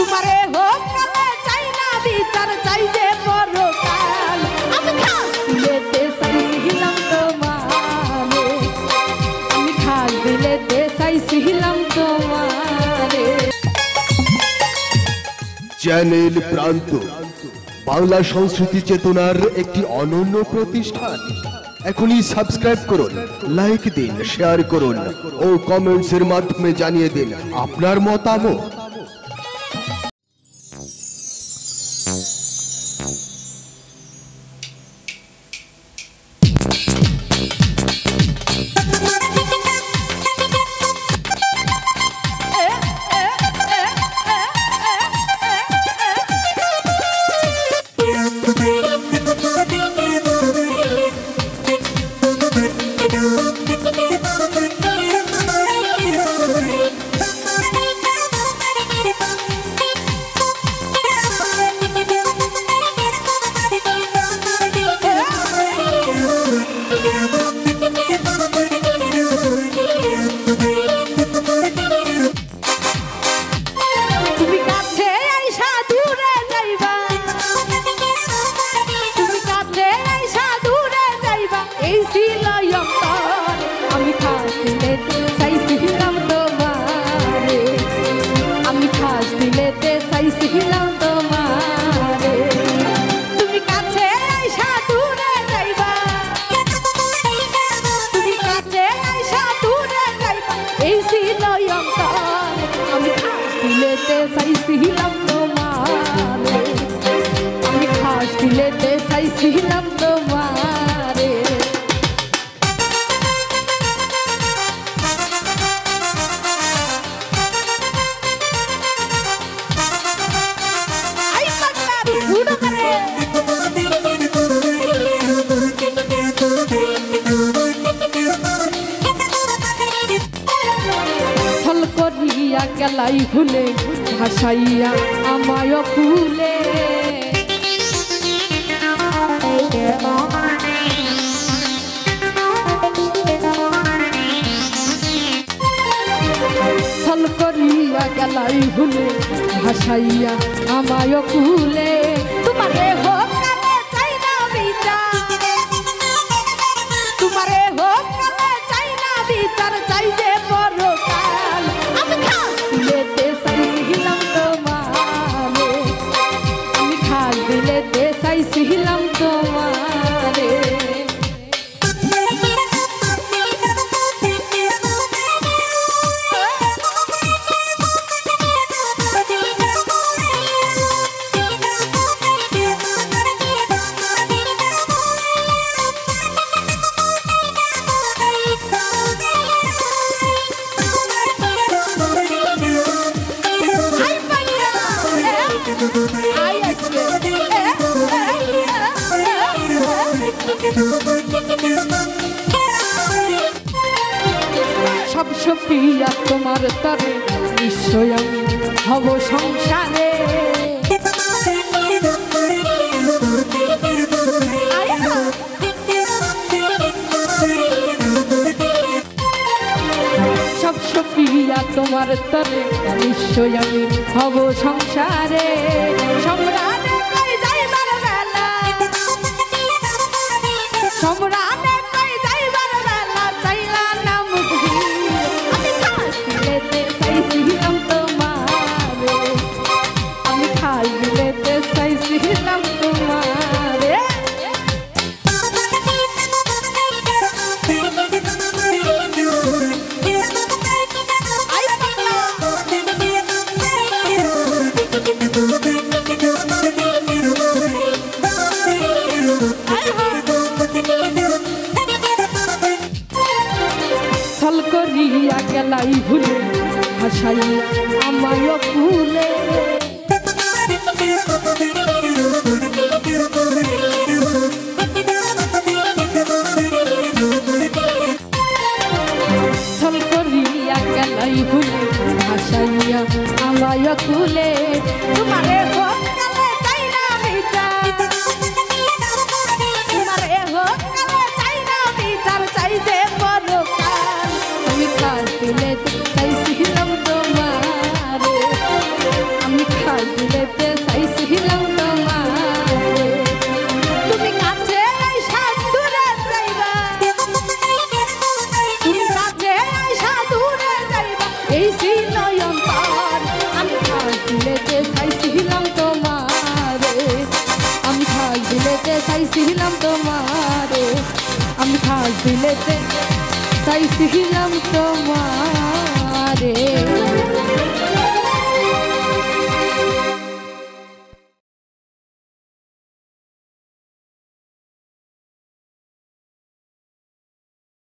তোমারে হোক কালে চাই না বিচার চাই যে পরকাল আমি খাস দিলেতে চাইছিলাম তোমারে আমি খাস দিলেতে চাইছিলাম তোমারে। চ্যানেল প্রান্ত বাংলা সংস্কৃতি চেতনার একটি অনন্য প্রতিষ্ঠান। এখনই সাবস্ক্রাইব করুন, লাইক দিন, শেয়ার করুন ও কমেন্টসের মাধ্যমে জানিয়ে দিন আপনার মতামত। আমি খাস দিলেতে চাইছিলাম তোমারে। ছল করিয়া গেলাই ভুলে ভাসাইয়া আমায় ফুলে ছল করিয়া গেলাই ভুলে ভাসাইয়া আমায় ফুলে তোমারে হোক কালে চাই না বিচার তোমারে হোক কালে চাই না বিচার চাই যে পরকাল আমি খাস দিলেতে চাইছিলাম তোমারে আমি খাস দিলেতে চাইছিলাম তোমারে। সব সপিয়া তোমার তরে নিশ্চয় আমি হব সংসারে সব সপিয়া তোমার তরে নিশ্চয় আমি হব সংসারে। সম্রাট কই যাইবার বেলা সম্রাট কই যাইবার বেলা চাইলা না মুক্তি আমি খাস দিলেতে চাইছিলাম তোমারে আমি খাস দিলেতে চাইছিলাম তোমারে। ছল করিয়া গেলাই ভুলে ভাসাইয়া আমায় ফুলে ছল করিয়া গেলাই ভুলে ভাসাইয়া আমায় ফুলে তোমারে হোক কালে চাই না বিচার তোমারে হোক কালে চাই না বিচার চাই যে পরকাল আমি খাস দিলেতে চাইছিলাম তোমারে আমি খাস চাইছিলাম তোমারে, আমি খাস দিলেতে চাইছিলাম তোমারে।